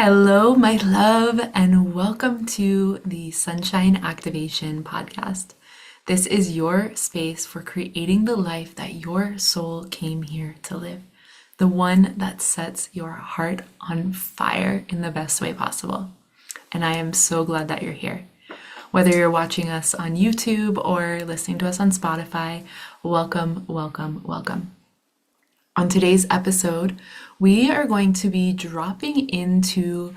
Hello, my love, and welcome to the Sunshine Activation Podcast. This is your space for creating the life that your soul came here to live, the one that sets your heart on fire in the best way possible. And I am so glad that you're here. Whether you're watching us on YouTube or listening to us on Spotify, welcome, welcome, welcome. On today's episode, we are going to be dropping into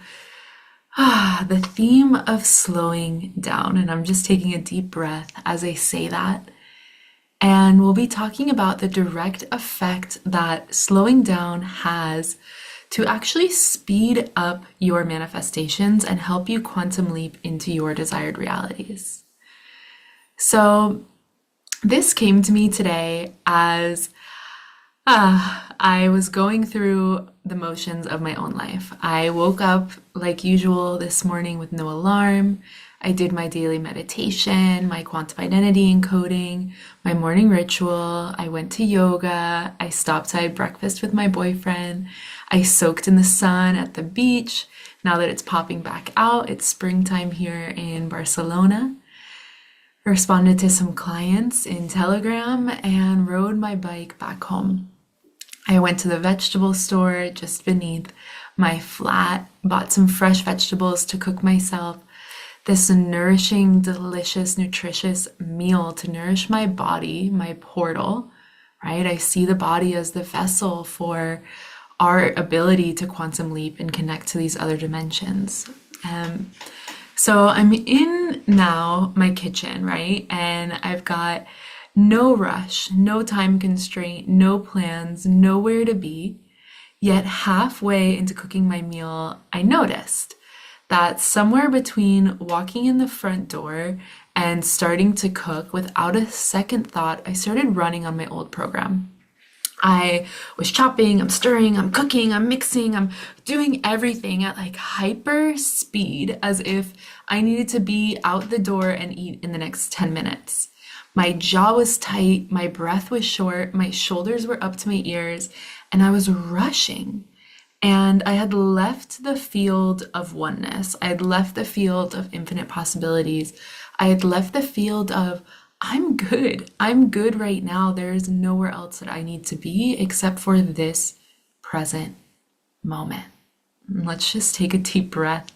the theme of slowing down. And I'm just taking a deep breath as I say that. And we'll be talking about the direct effect that slowing down has to actually speed up your manifestations and help you quantum leap into your desired realities. So this came to me today as I was going through the motions of my own life. I woke up like usual this morning with no alarm. I did my daily meditation, my quantum identity encoding, my morning ritual. I went to yoga. I stopped to have breakfast with my boyfriend. I soaked in the sun at the beach. Now that it's popping back out, it's springtime here in Barcelona. Responded to some clients in Telegram and rode my bike back home. I went to the vegetable store just beneath my flat, bought some fresh vegetables to cook myself this nourishing, delicious, nutritious meal to nourish my body, my portal, right? I see the body as the vessel for our ability to quantum leap and connect to these other dimensions. So I'm in now my kitchen, right? And I've got no rush, no time constraint, no plans, nowhere to be. Yet halfway into cooking my meal, I noticed that somewhere between walking in the front door and starting to cook, without a second thought, I started running on my old program. I was chopping, I'm stirring, I'm cooking, I'm mixing, I'm doing everything at like hyper speed as if I needed to be out the door and eat in the next 10 minutes. My jaw was tight, my breath was short, my shoulders were up to my ears, and I was rushing. And I had left the field of oneness. I had left the field of infinite possibilities. I had left the field of I'm good. I'm good right now. There is nowhere else that I need to be except for this present moment. Let's just take a deep breath.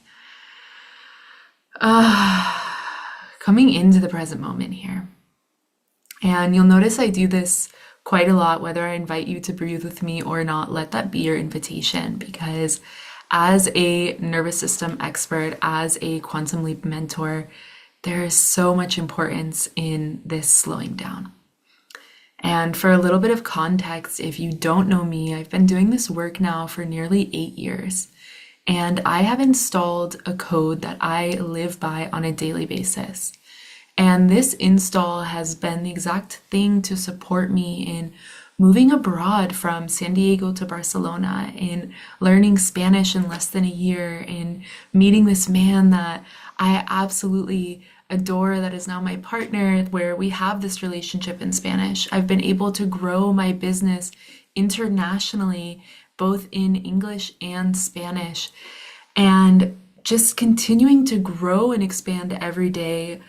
Coming into the present moment here. And you'll notice I do this quite a lot, whether I invite you to breathe with me or not. Let that be your invitation, because as a nervous system expert, as a quantum leap mentor, there is so much importance in this slowing down. And for a little bit of context, if you don't know me, I've been doing this work now for nearly 8 years. And I have installed a code that I live by on a daily basis. And this install has been the exact thing to support me in moving abroad from San Diego to Barcelona, in learning Spanish in less than a year, in meeting this man that I absolutely adore, that is now my partner, where we have this relationship in Spanish. I've been able to grow my business internationally, both in English and Spanish, and just continuing to grow and expand every day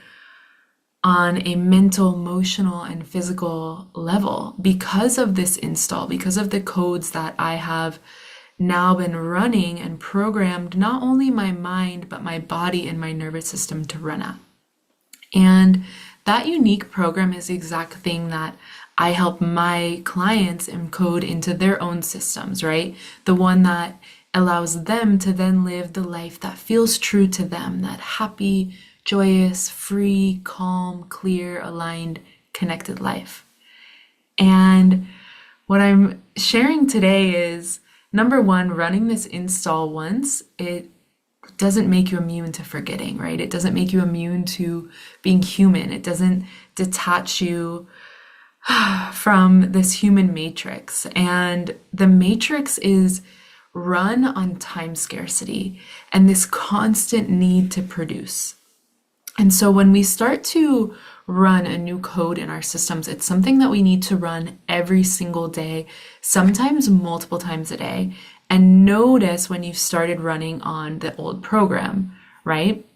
on a mental, emotional, and physical level because of this install, because of the codes that I have now been running and programmed not only my mind, but my body and my nervous system to run at. And that unique program is the exact thing that I help my clients encode into their own systems, right? The one that allows them to then live the life that feels true to them, that happy, joyous, free, calm, clear, aligned, connected life. And what I'm sharing today is, number one, running this install once, it doesn't make you immune to forgetting, right? It doesn't make you immune to being human. It doesn't detach you from this human matrix. And the matrix is run on time scarcity and this constant need to produce. And so when we start to run a new code in our systems, it's something that we need to run every single day, sometimes multiple times a day. and notice when you started running on the old program, right?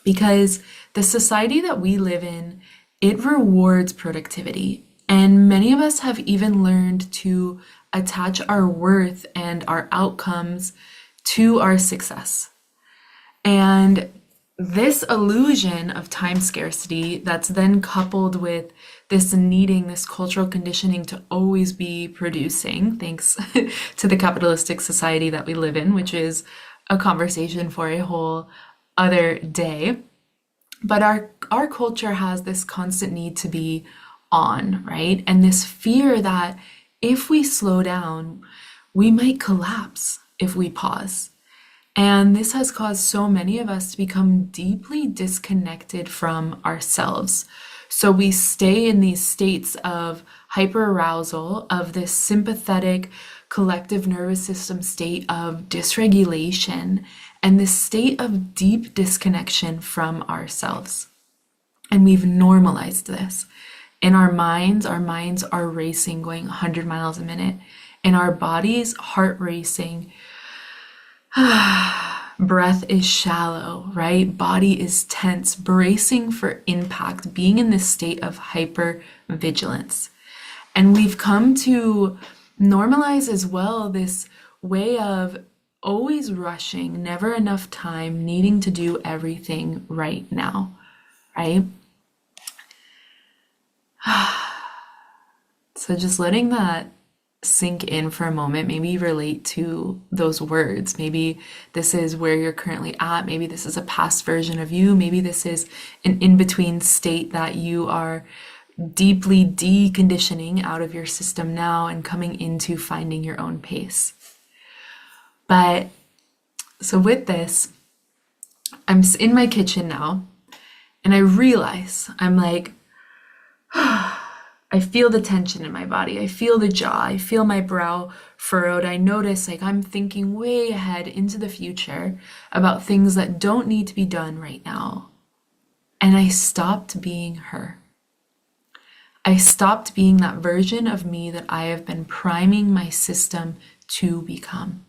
Because the society that we live in, it rewards productivity. And many of us have even learned to attach our worth and our outcomes to our success. And this illusion of time scarcity that's then coupled with this needing, this cultural conditioning to always be producing, thanks to the capitalistic society that we live in, which is a conversation for a whole other day. But our culture has this constant need to be on, right? And this fear that if we slow down, we might collapse if we pause. And this has caused so many of us to become deeply disconnected from ourselves. So we stay in these states of hyperarousal, of this sympathetic collective nervous system state of dysregulation, and this state of deep disconnection from ourselves. And we've normalized this. In our minds are racing, going 100 miles a minute. In our bodies, heart racing. Breath is shallow, right? Body is tense, bracing for impact, being in this state of hyper vigilance. And we've come to normalize as well this way of always rushing, never enough time, needing to do everything right now, right? So just letting that sink in for a moment, maybe relate to those words. Maybe this is where you're currently at. Maybe this is a past version of you. Maybe this is an in-between state that you are deeply deconditioning out of your system now and coming into finding your own pace. But so with this, I'm in my kitchen now and I realize I'm like, I feel the tension in my body. I feel the jaw. I feel my brow furrowed. I notice like I'm thinking way ahead into the future about things that don't need to be done right now. And I stopped being her. I stopped being that version of me that I have been priming my system to become,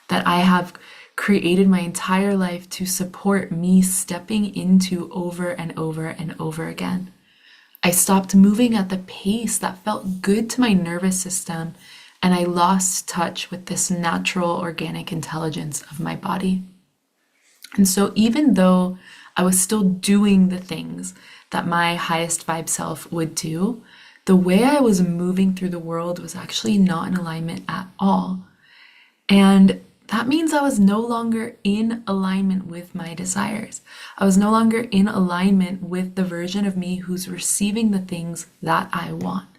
that I have created my entire life to support me stepping into over and over and over again. I stopped moving at the pace that felt good to my nervous system, and I lost touch with this natural organic intelligence of my body. And so even though I was still doing the things that my highest vibe self would do, the way I was moving through the world was actually not in alignment at all. And that means I was no longer in alignment with my desires. I was no longer in alignment with the version of me who's receiving the things that I want,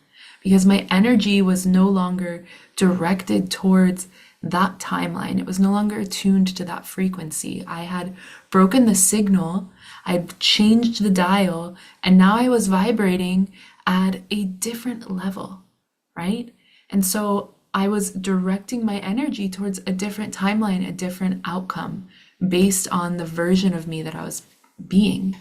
because my energy was no longer directed towards that timeline. It was no longer attuned to that frequency. I had broken the signal, I'd changed the dial, and now I was vibrating at a different level, right? And so I was directing my energy towards a different timeline, a different outcome based on the version of me that I was being.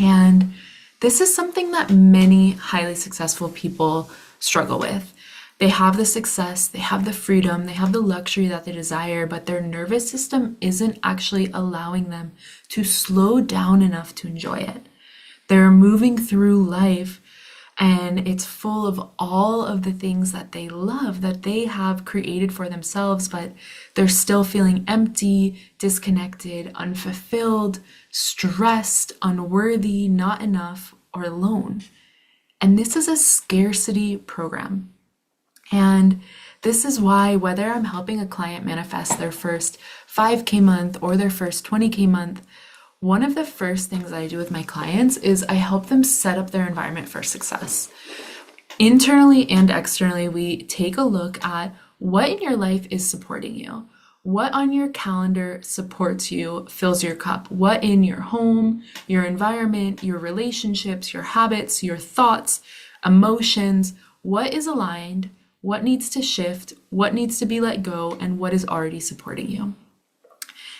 And this is something that many highly successful people struggle with. They have the success, they have the freedom, they have the luxury that they desire, but their nervous system isn't actually allowing them to slow down enough to enjoy it. They're moving through life and it's full of all of the things that they love, that they have created for themselves, but they're still feeling empty, disconnected, unfulfilled, stressed, unworthy, not enough, or alone. And this is a scarcity program. And this is why, whether I'm helping a client manifest their first 5K month or their first 20K month, one of the first things I do with my clients is I help them set up their environment for success. Internally and externally, we take a look at what in your life is supporting you. What on your calendar supports you, fills your cup. What in your home, your environment, your relationships, your habits, your thoughts, emotions, what is aligned, what needs to shift, what needs to be let go, and what is already supporting you.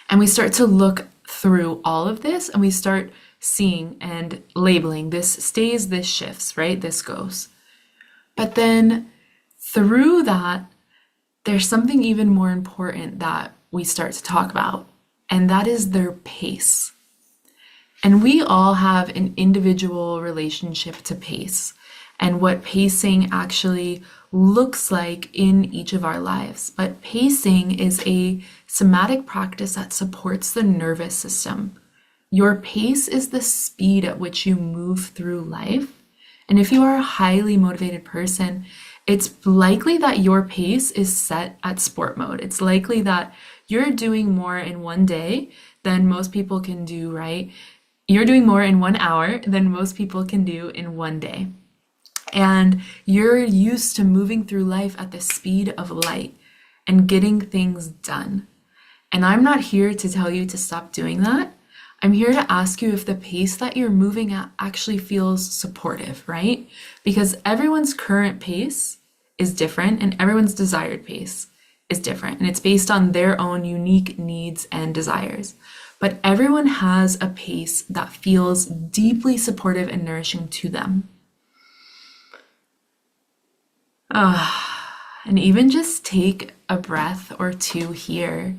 And we start to look through all of this and we start seeing and labeling, this stays, this shifts, right? This goes. But then through that, there's something even more important that we start to talk about, and that is their pace. And we all have an individual relationship to pace and what pacing actually looks like in each of our lives. But pacing is a somatic practice that supports the nervous system. Your pace is the speed at which you move through life. And if you are a highly motivated person, it's likely that your pace is set at sport mode. It's likely that you're doing more in one day than most people can do, right? You're doing more in 1 hour than most people can do in one day. And you're used to moving through life at the speed of light and getting things done. And I'm not here to tell you to stop doing that. I'm here to ask you if the pace that you're moving at actually feels supportive, right? Because everyone's current pace is different and everyone's desired pace is different. And it's based on their own unique needs and desires. But everyone has a pace that feels deeply supportive and nourishing to them. And even just take a breath or two here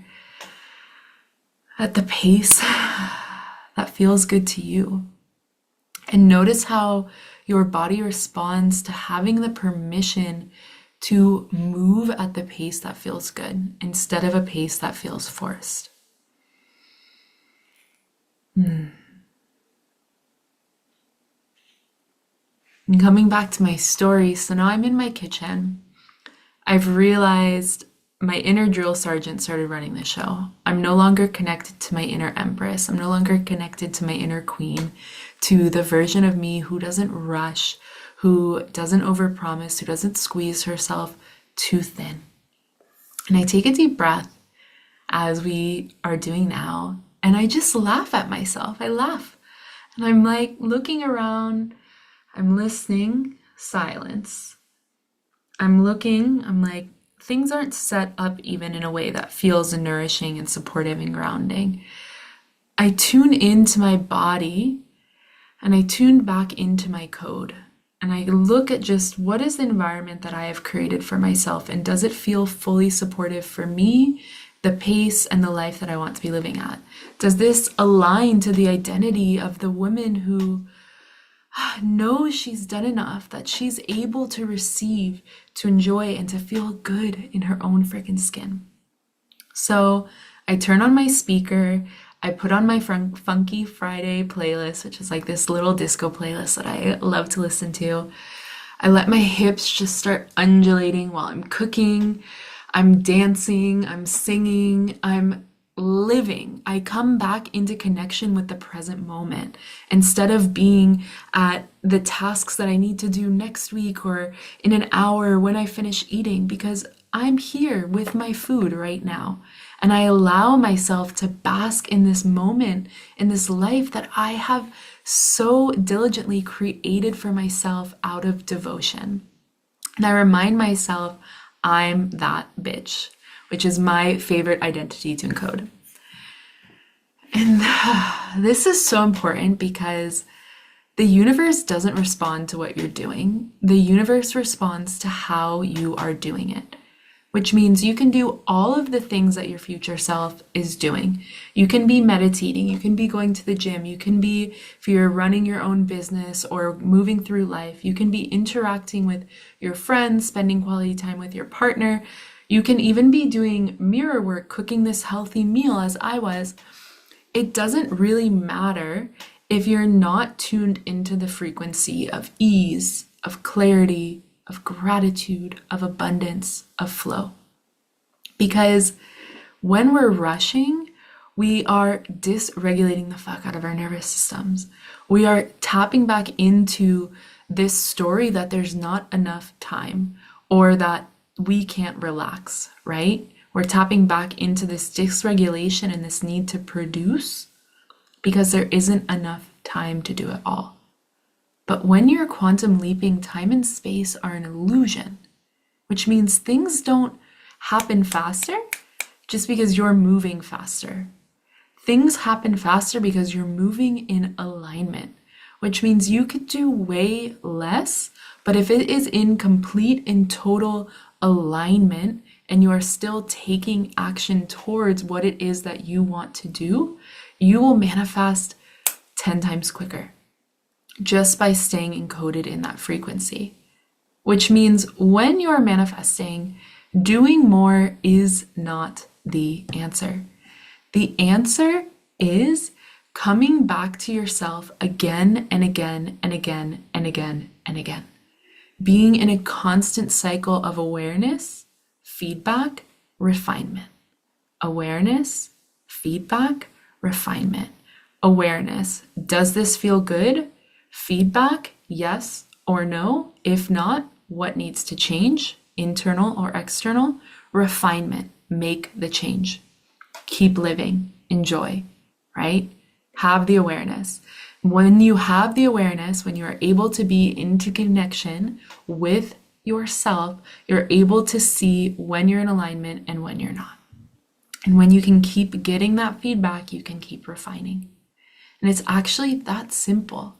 at the pace that feels good to you. And notice how your body responds to having the permission to move at the pace that feels good instead of a pace that feels forced. And coming back to my story, so now I'm in my kitchen. I've realized my inner drill sergeant started running the show. I'm no longer connected to my inner empress. I'm no longer connected to my inner queen, to the version of me who doesn't rush, who doesn't overpromise, who doesn't squeeze herself too thin. And I take a deep breath as we are doing now, and I just laugh at myself. I laugh. And I'm like looking around, I'm listening, silence. I'm looking, I'm like, things aren't set up even in a way that feels nourishing and supportive and grounding. I tune into my body and I tune back into my code. And I look at just what is the environment that I have created for myself, and does it feel fully supportive for me, the pace and the life that I want to be living at? Does this align to the identity of the woman who knows she's done enough, that she's able to receive, to enjoy, and to feel good in her own freaking skin? So I turn on my speaker, I put on my Funky Friday playlist, which is like this little disco playlist that I love to listen to. I let my hips just start undulating while I'm cooking, I'm dancing, I'm singing, I'm living. I come back into connection with the present moment instead of being at the tasks that I need to do next week or in an hour when I finish eating, because I'm here with my food right now. And I allow myself to bask in this moment, in this life that I have so diligently created for myself out of devotion. And I remind myself I'm that bitch, which is my favorite identity to encode. And this is so important because the universe doesn't respond to what you're doing. The universe responds to how you are doing it, which means you can do all of the things that your future self is doing. You can be meditating, you can be going to the gym, you can be, if you're running your own business or moving through life, you can be interacting with your friends, spending quality time with your partner. You can even be doing mirror work, cooking this healthy meal as I was. It doesn't really matter if you're not tuned into the frequency of ease, of clarity, of gratitude, of abundance, of flow. Because when we're rushing, we are dysregulating the fuck out of our nervous systems. We are tapping back into this story that there's not enough time or that we can't relax, right? We're tapping back into this dysregulation and this need to produce because there isn't enough time to do it all. But when you're quantum leaping, time and space are an illusion, which means things don't happen faster just because you're moving faster. Things happen faster because you're moving in alignment, which means you could do way less, but if it is in complete and total alignment and you are still taking action towards what it is that you want to do, you will manifest 10 times quicker just by staying encoded in that frequency. Which means when you're manifesting, doing more is not the answer. The answer is coming back to yourself again and again and again and again and again. Being in a constant cycle of awareness, feedback, refinement. Awareness, feedback, refinement. Awareness. Does this feel good? Feedback, yes or no. If not, what needs to change? Internal or external? Refinement. Make the change. Keep living. Enjoy, right? Have the awareness. When you have the awareness, when you are able to be into connection with yourself, you're able to see when you're in alignment and when you're not. And when you can keep getting that feedback, you can keep refining. And it's actually that simple,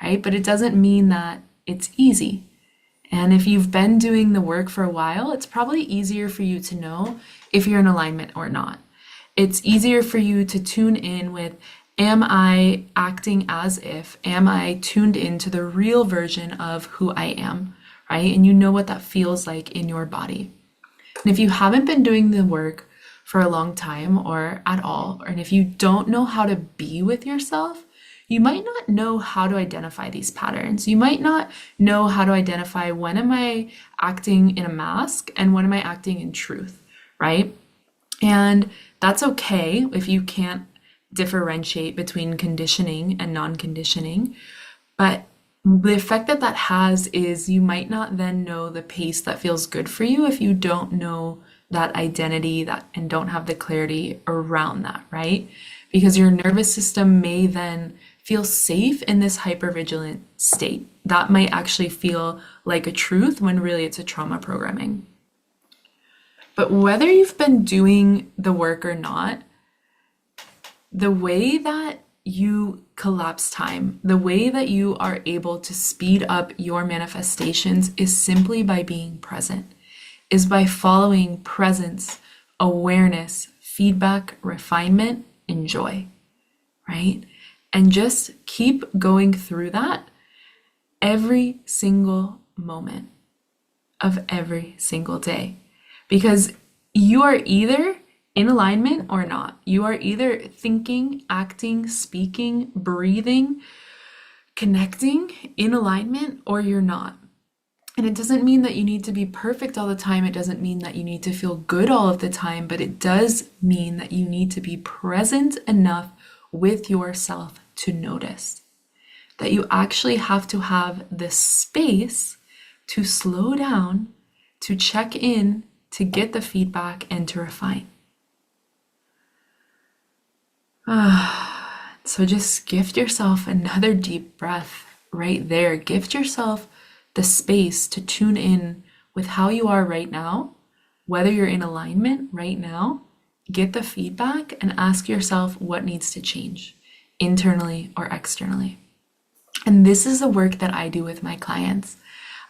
right? But it doesn't mean that it's easy. And if you've been doing the work for a while, it's probably easier for you to know if you're in alignment or not. It's easier for you to tune in with, am I acting as if? Am I tuned into the real version of who I am, right? And you know what that feels like in your body. And if you haven't been doing the work for a long time or at all, and if you don't know how to be with yourself, you might not know how to identify these patterns. You might not know how to identify when am I acting in a mask and when am I acting in truth, right? And that's okay if you can't differentiate between conditioning and non-conditioning. But the effect that that has is you might not then know the pace that feels good for you if you don't know that identity and don't have the clarity around that, right? Because your nervous system may then feel safe in this hypervigilant state. That might actually feel like a truth when really it's a trauma programming. But whether you've been doing the work or not, the way that you collapse time, the way that you are able to speed up your manifestations is simply by being present, is by following presence, awareness, feedback, refinement, and joy, right? And just keep going through that every single moment of every single day. Because you are either in alignment or not. You are either thinking, acting, speaking, breathing, connecting in alignment, or you're not. And it doesn't mean that you need to be perfect all the time. It doesn't mean that you need to feel good all of the time, but it does mean that you need to be present enough with yourself to notice. That you actually have to have the space to slow down, to check in, to get the feedback, and to refine. So just gift yourself another deep breath right there. Gift yourself the space to tune in with how you are right now, whether you're in alignment right now. Get the feedback and ask yourself what needs to change internally or externally. And this is the work that I do with my clients.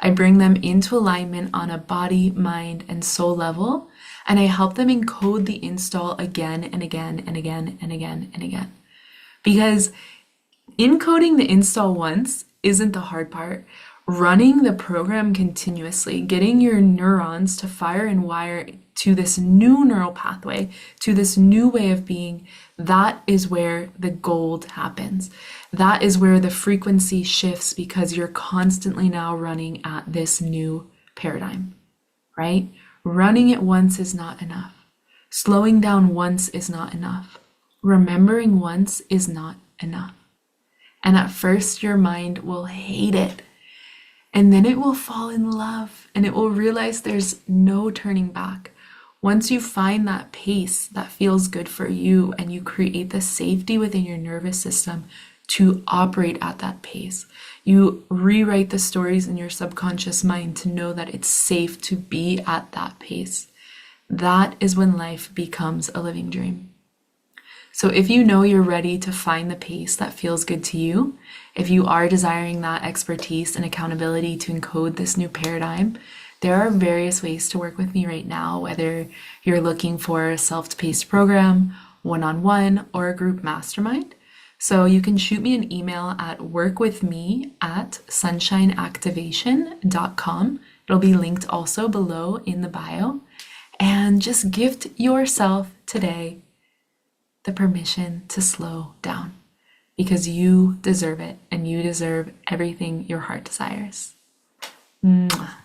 I bring them into alignment on a body, mind, and soul level, and I help them encode the install again and again and again and again and again. Because encoding the install once isn't the hard part. Running the program continuously, getting your neurons to fire and wire to this new neural pathway, to this new way of being, that is where the gold happens. That is where the frequency shifts because you're constantly now running at this new paradigm, right? Running it once is not enough. Slowing down once is not enough. Remembering once is not enough. And at first your mind will hate it. And then it will fall in love and it will realize there's no turning back. Once you find that pace that feels good for you and you create the safety within your nervous system to operate at that pace, you rewrite the stories in your subconscious mind to know that it's safe to be at that pace. That is when life becomes a living dream. So if you know you're ready to find the pace that feels good to you, if you are desiring that expertise and accountability to encode this new paradigm, There are various ways to work with me right now, whether you're looking for a self-paced program, one-on-one, or a group mastermind. So you can shoot me an email at workwithme@sunshineactivation.com. It'll be linked also below in the bio. And just gift yourself today the permission to slow down because you deserve it and you deserve everything your heart desires. Mwah.